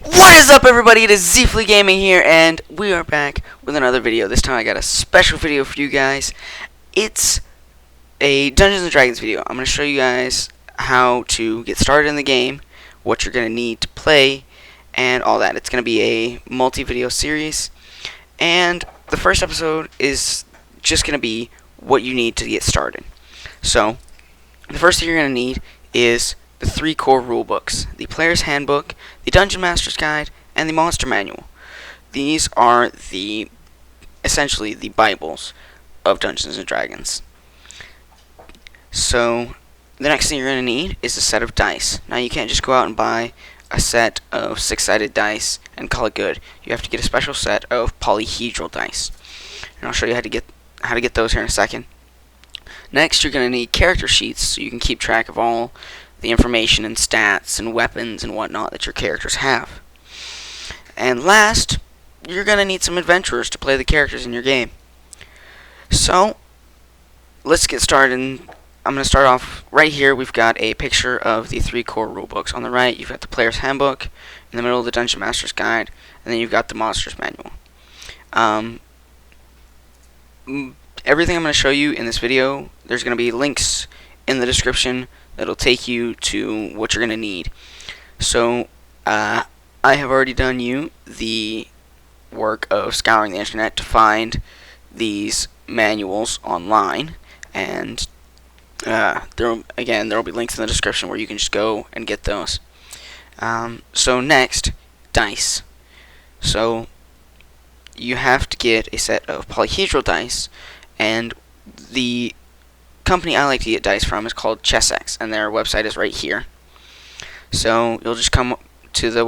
What is up, everybody? It is Zfly Gaming here, and we are back with another video. This time I got a special video for you guys. It's a Dungeons and Dragons video. I'm going to show you guys how to get started in the game, what you're going to need to play, and all that. It's going to be a multi-video series, and the first episode is just going to be what you need to get started. So, the first thing you're going to need is the 3 core rule books: the Player's Handbook, the Dungeon Master's Guide, and the Monster Manual. These are essentially the Bibles of Dungeons and Dragons. So, the next thing you're going to need is a set of dice. Now, you can't just go out and buy a set of 6-sided dice and call it good. You have to get a special set of polyhedral dice. And I'll show you how to get those here in a second. Next, you're going to need character sheets so you can keep track of all the information and stats and weapons and whatnot that your characters have. And last, you're going to need some adventurers to play the characters in your game. So, let's get started. I'm going to start off right here. We've got a picture of the 3 core rulebooks. On the right, you've got the Player's Handbook. In the middle, the Dungeon Master's Guide. And then you've got the Monster's Manual. Everything I'm going to show you in this video, there's going to be links in the description that'll take you to what you're going to need. So, I have already done you the work of scouring the internet to find these manuals online, and there will be links in the description where you can just go and get those. So next, dice. So you have to get a set of polyhedral dice, and the company I like to get dice from is called Chessex, and their website is right here. So you'll just come to the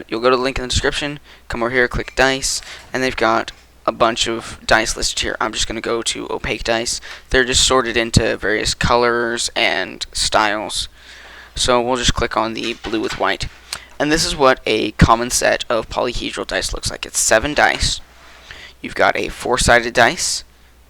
you'll go to the link in the description, come over here, click dice, and they've got a bunch of dice listed here. I'm just going to go to opaque dice. They're just sorted into various colors and styles. So we'll just click on the blue with white. And this is what a common set of polyhedral dice looks like. It's 7 dice. You've got a 4-sided dice,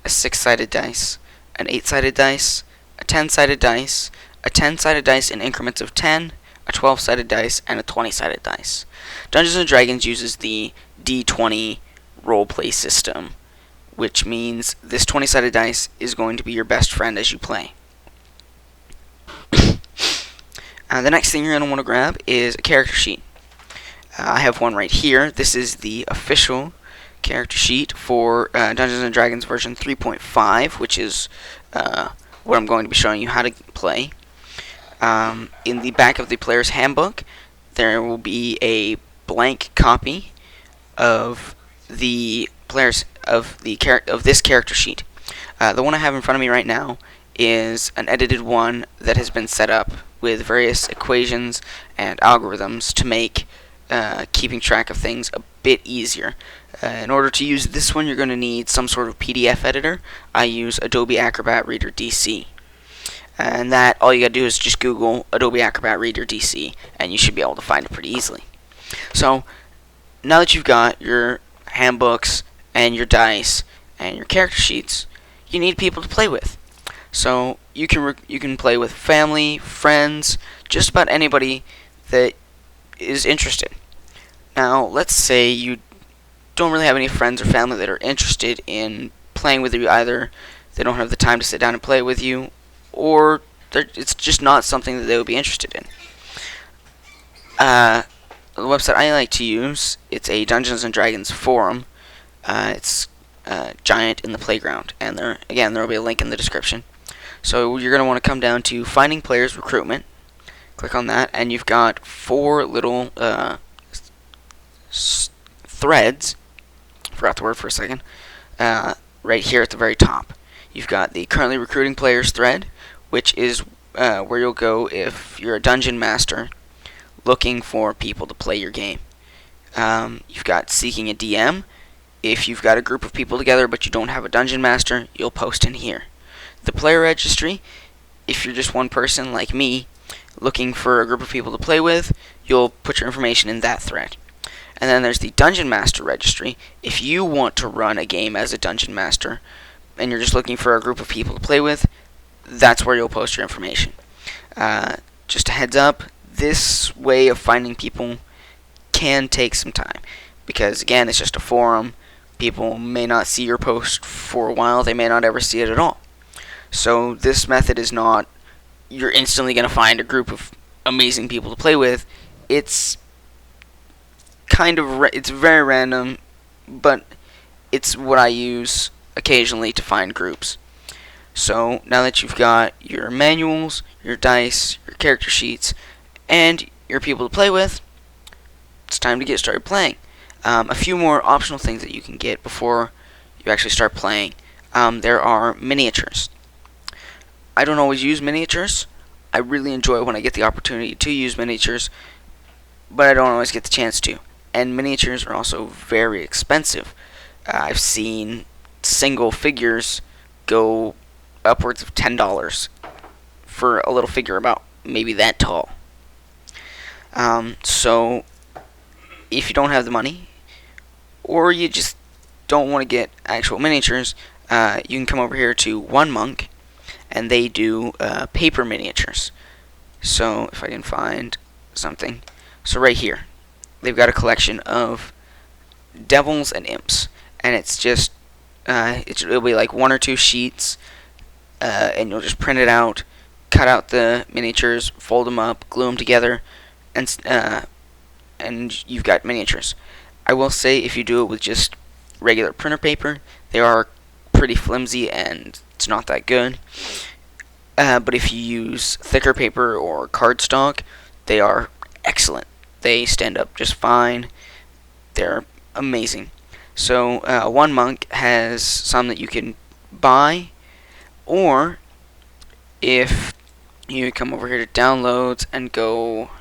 a 6-sided dice, an 8-sided dice, a 10-sided dice, a 10-sided dice in increments of 10, a 12-sided dice, and a 20-sided dice. Dungeons & Dragons uses the D20 roleplay system, which means this 20-sided dice is going to be your best friend as you play. The next thing you're going to want to grab is a character sheet. I have one right here. This is the official character sheet for Dungeons & Dragons version 3.5, which is what I'm going to be showing you how to play. In the back of the Player's Handbook, there will be a blank copy of this character sheet. The one I have in front of me right now is an edited one that has been set up with various equations and algorithms to make keeping track of things a bit easier. In order to use this one, you're going to need some sort of PDF editor. I use Adobe Acrobat Reader DC. And that, all you gotta do is just Google Adobe Acrobat Reader DC, and you should be able to find it pretty easily. So, now that you've got your handbooks and your dice and your character sheets, you need people to play with. So you can play with family, friends, just about anybody that is interested. Now, let's say you don't really have any friends or family that are interested in playing with you. Either they don't have the time to sit down and play with you, or it's just not something that they would be interested in. The website I like to use, it's a Dungeons & Dragons forum. It's Giant in the Playground, and there will be a link in the description. So you're going to want to come down to Finding Players Recruitment. Click on that, and you've got 4 little threads. Forgot the word for a second. Right here at the very top. You've got the Currently Recruiting Players thread, which is where you'll go if you're a dungeon master looking for people to play your game. You've got Seeking a DM. If you've got a group of people together but you don't have a dungeon master, you'll post in here. The Player Registry, if you're just one person like me looking for a group of people to play with, you'll put your information in that thread. And then there's the Dungeon Master Registry. If you want to run a game as a dungeon master and you're just looking for a group of people to play with, that's where you'll post your information. Just a heads up, this way of finding people can take some time because, again, it's just a forum. People may not see your post for a while. They may not ever see it at all. So this method is not you're instantly going to find a group of amazing people to play with. It's it's very random, but it's what I use occasionally to find groups. So now that you've got your manuals, your dice, your character sheets, and your people to play with, it's time to get started playing. A few more optional things that you can get before you actually start playing. There are miniatures. I don't always use miniatures. I really enjoy when I get the opportunity to use miniatures, but I don't always get the chance to. And miniatures are also very expensive. I've seen single figures go upwards of $10 for a little figure about maybe that tall. So if you don't have the money, or you just don't want to get actual miniatures, you can come over here to One Monk, and they do paper miniatures. So if I can find something, so right here, they've got a collection of devils and imps, and it's just it'll be like 1 or 2 sheets, and you'll just print it out, cut out the miniatures, fold them up, glue them together, and you've got miniatures. I will say if you do it with just regular printer paper, they are pretty flimsy and it's not that good. But if you use thicker paper or cardstock, they are excellent. They stand up just fine. They're amazing. So One Monk has some that you can buy, or if you come over here to downloads and go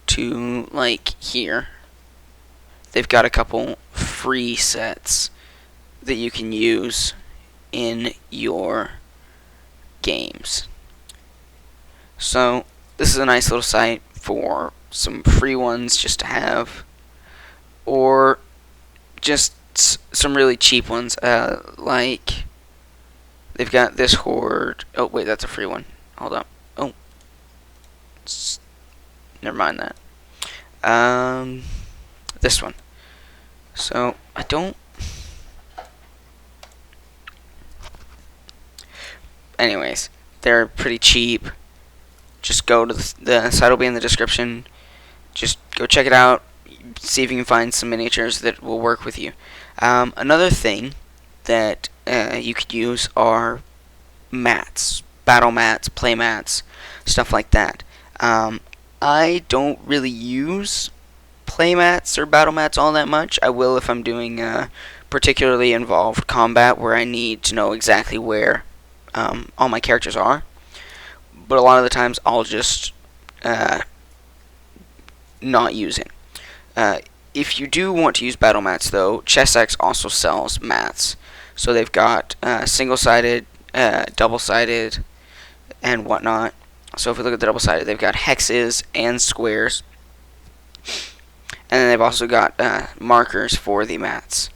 to like here, they've got a couple free sets that you can use in your games. So this is a nice little site for some free ones just to have, or just some really cheap ones, like they've got this horde. Oh wait, that's a free one. Hold up. Oh, never mind that. This one. So I don't. Anyways, they're pretty cheap. Just go to the site will be in the description. Just go check it out. See if you can find some miniatures that will work with you. Another thing that you could use are mats, battle mats, play mats, stuff like that. I don't really use play mats or battle mats all that much. I will if I'm doing particularly involved combat where I need to know exactly where all my characters are. But a lot of the times I'll just not use it. If you do want to use battle mats, though, ChessX also sells mats. So they've got single-sided, double-sided, and whatnot. So if we look at the double-sided, they've got hexes and squares. And then they've also got markers for the mats.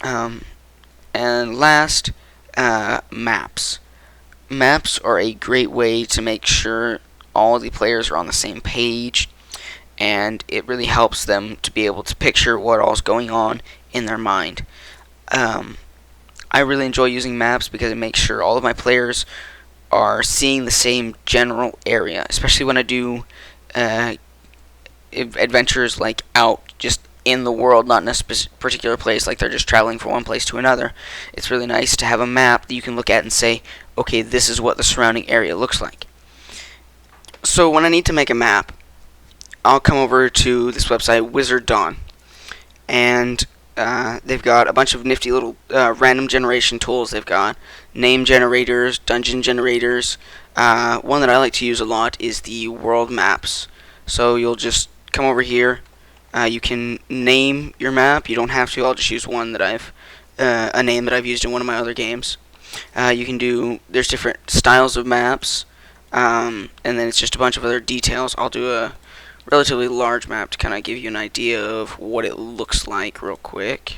And last, maps. Maps are a great way to make sure all the players are on the same page, and it really helps them to be able to picture what all's going on in their mind. I really enjoy using maps because it makes sure all of my players are seeing the same general area, especially when I do adventures like out just in the world, not in a particular place, like they're just traveling from one place to another. It's really nice to have a map that you can look at and say, okay, this is what the surrounding area looks like. So when I need to make a map, I'll come over to this website, Wizard Dawn, and they've got a bunch of nifty little random generation tools. They've got name generators, dungeon generators. One that I like to use a lot is the world maps. So you'll just come over here. You can name your map. You don't have to. I'll just use one that I've a name that I've used in one of my other games. You can do. There's different styles of maps, and then it's just a bunch of other details. I'll do a relatively large map to kind of give you an idea of what it looks like real quick.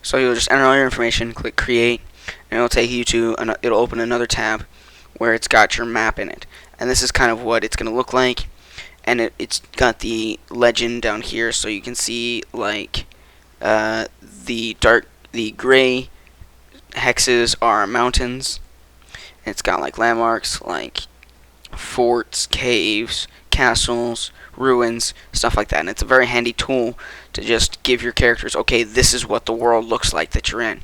So you'll just enter all your information, click create, and it'll take you to it'll open another tab where it's got your map in it. And this is kind of what it's going to look like. And it's got the legend down here, so you can see like the gray hexes are mountains. It's got like landmarks like forts, caves, castles, ruins, stuff like that. And it's a very handy tool to just give your characters, okay, this is what the world looks like that you're in.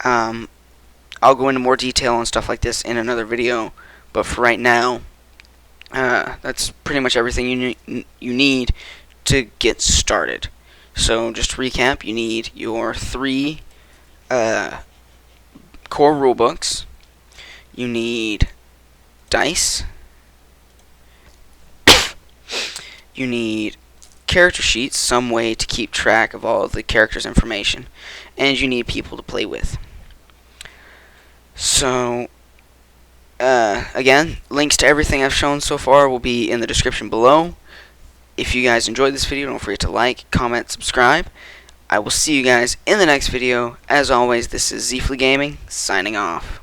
I'll go into more detail on stuff like this in another video, but for right now, that's pretty much everything you need to get started. So just to recap, you need your 3 core rulebooks, you need dice, you need character sheets, some way to keep track of all of the characters' information, and you need people to play with. So, again, links to everything I've shown so far will be in the description below. If you guys enjoyed this video, don't forget to like, comment, subscribe. I will see you guys in the next video. As always, this is Zeefly Gaming, signing off.